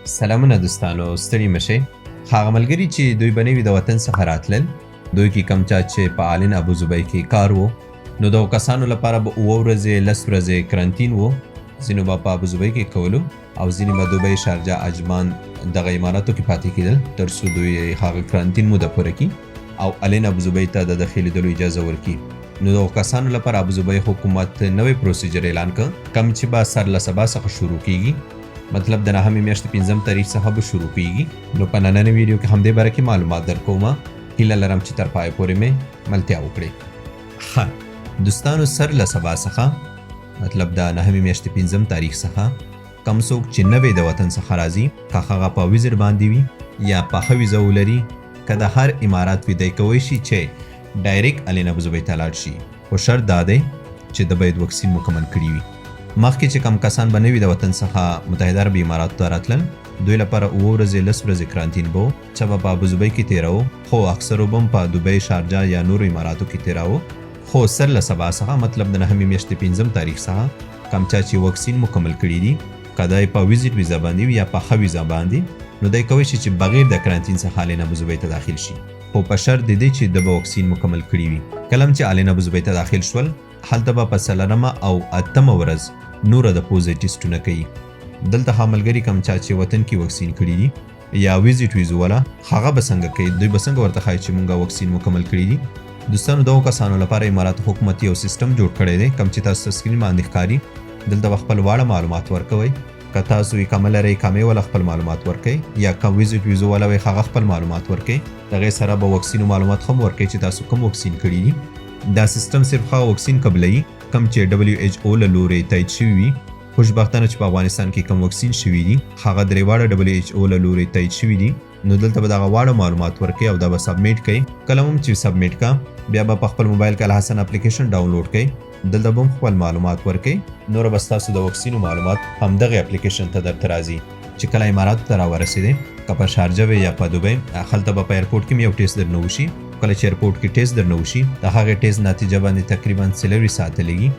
سلامونه دوستانو، ستړي مشئ. هغه ملګري چې دوی به نوي د وطن څخه راتلل، دوی کې کم چا چې په آلین ابوظبي کې کار و، نو دغو کسانو لپاره به 7 ورځې 10 ورځې کرنتین و. ځینو به په ابوظبي کې کولو او ځینې به دوبۍ، شارجه، عجمان دغه اماراتو کې پاتې کېدل تر څو دوی هغه کرنتین موده پوره کړي او آلین ابوظبي ته د داخلېدلو اجازه ورکړي. نو دغو کسانو لپاره ابوظبي حکومت نوی پروسیجر اعلان کړ، کم چې به سر له سبا څخه شروع کیږي، مطلب د 9 میاشتې 5 تاریخ څخه به شروع کیږي. نو په نننۍ ویډیو کې همدې باره کې معلومات درکوم. هیله لرم چې تر پای پورې مې ملتیا وکړئ. ښه دوستانو، سر له سبا څخه مطلب د 9 میاشتې 5 تاریخ څخه کم څوک چې نوی د وطن څخه راځي، که هغه په ویزر باندې وي یا په ښه ویزه ولري، که د هر امارات وي، دی کولی شي چې ډایرکټ آلین ابوظبي ته لاړ شي، خو شرط دا دی چې د باید واکسین مکمل کړي وي. مخکې چې کم کسان به نوي د وطن څخه متحده عربي اماراتو ته راتلل، دوی لپاره 7 ورځې 10 ورځې کرنتین به و چې به په ابوظبي کې تېراوه، خو اکثرو به هم په دوبۍ، شارجه یا نورو اماراتو کې تېراوه. خو سر له سبا څخه مطلب د 9 میاشتې 5 تاریخ څخه کم چا چې واکسین مکمل کړي دي، که دی په ویزیټ ویزا باندې وي یا په ښه ویزا باندې، نو دی کولی شي چې بغیر د کرنتین څخه آلین ابوظبي ته داخل شي، خو په شرط د دې چې د به واکسین مکمل کړي وي. کله چې آلین ابوظبي ته داخل شول، هلته به په 4مه او 8مه ورځ نوره د پوزې ټیسټونه کوي. دلته ها ملګري کم چا چې وطن کې واکسین کړي دي یا ویزیټ ویزو والا، هغه به څنګه کوي؟ دوی به څنګه ورته ښایي چې مونږ واکسین مکمل کړي دي؟ دوستانو، دغو کسانو لپاره امارات حکومت یو سیستم جوړ کړی دی، کم چې تاسو سکرین باندې ښکاري. دلته به خپل واړه معلومات ورکوئ. که تاسو اقامه لرئ، اقامې والا خپل معلومات ورکئ، یا که ویزیټ ویزو والا وي، هغه خپل معلومات ورکئ. د هغې سره به واکسینو معلومات هم ورکئ چې تاسو کوم واکسین کړي دي. دا سیستم صرف هغه واکسین قبلوي کم چې WHO له لورې تایید شوي وي. خوشبختانه چې په افغانستان کې کوم واکسین شوي دي، هغه درې واړه WHO له لورې تایید شوي دي. نو دلته به دغه واړه معلومات ورکئ او دا به سبمیټ کئ. کله هم چې سبمیټ کا، بیا به په خپل موبایل کې الحسن اپلیکیشن ډاونلوډ کئ. دلته به هم خپل معلومات ورکئ. نور به ستاسو د واکسینو معلومات همدغه اپلیکیشن ته درته راځي. چې کله اماراتو ته راورسېدئ، که په شارجه وئ یا په دوبۍ، هلته به په ایرپورټ کې یو ټیسټ درنه وشي. کله چې ایرپورټ کې ټیسټ درنه وشي، د هغې ټیسټ نتیجه باندې تقریبا 4 ساعته لګي.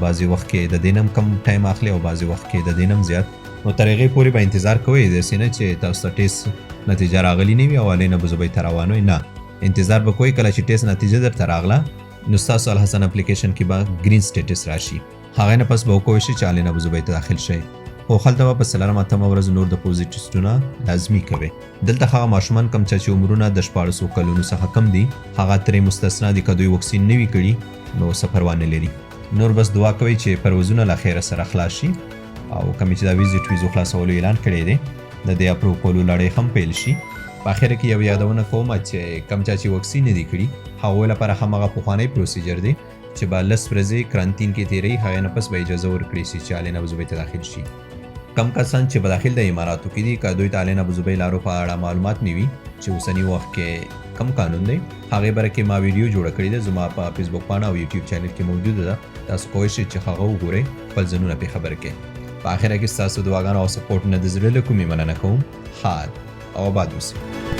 بعضې وخت کې د دې نه هم کم ټایم اخلي او بعضې وخت کې د دې نه هم زیات. نو تر هغې پورې به انتظار کوئ، داسې نه چې تاسو ته ټیسټ نتیجه راغلي نه وي او آلین ابوظبي ته روان وئ. نه، انتظار به کوئ. کله چې ټیسټ نتیجه درته راغله، نو ستاسو الحسن اپلیکیشن کې به ګرین سټیټس راشي. هغې نه پس به وکولی شئ چې آلین ابوظبي ته داخل شئ. خو هلته به په 4مه 8مه ورځ نور د پوزې ټیسټونه لازمي کوئ. دلته هغه ماشومان کم چې عمرونه د 1400 کلونو څخه کم دي، هغه ترې مستثنا دي. که دوی واکسین نه وي کړي، نو څه پروا نه لري. نور بس دعا کوئ چې پروازونه له خیره سره خلاص شي او کومې چې دا ویزیټ ویزو خلاصولو اعلان کړی دی، د دې اپروو کولو لړۍ هم پیل شي. په اخره کې یو یادونه کوم چې کم چا چې واکسین نه دي کړي، هغوی لپاره هماغه پخوانی پروسیجر دی چې به 10 ورځې کرنتین کې تېروي، هغې نه پس به اجازه ورکړي شي چې آلین ابوظبي ته داخل شي. کم کسان چې په داخل د اماراتو کې دي، که دوی ته آلین ابوظبي لارو په اړه معلومات نه وي چې اوسني وخت کې کم قانون دی، هغې باره کې ما ویډیو جوړه کړې ده، زما په فیسبوک پاڼه او یوټیوب چینل کې موجوده ده. تاسو کولی شئ چې هغه وګورئ، خپل ځانونه پرې خبر کړئ. په اخره کې ستاسو دعاګانو او سپورټ نه د زړه له کومې مننه کوم. حال او آباد اوسئ.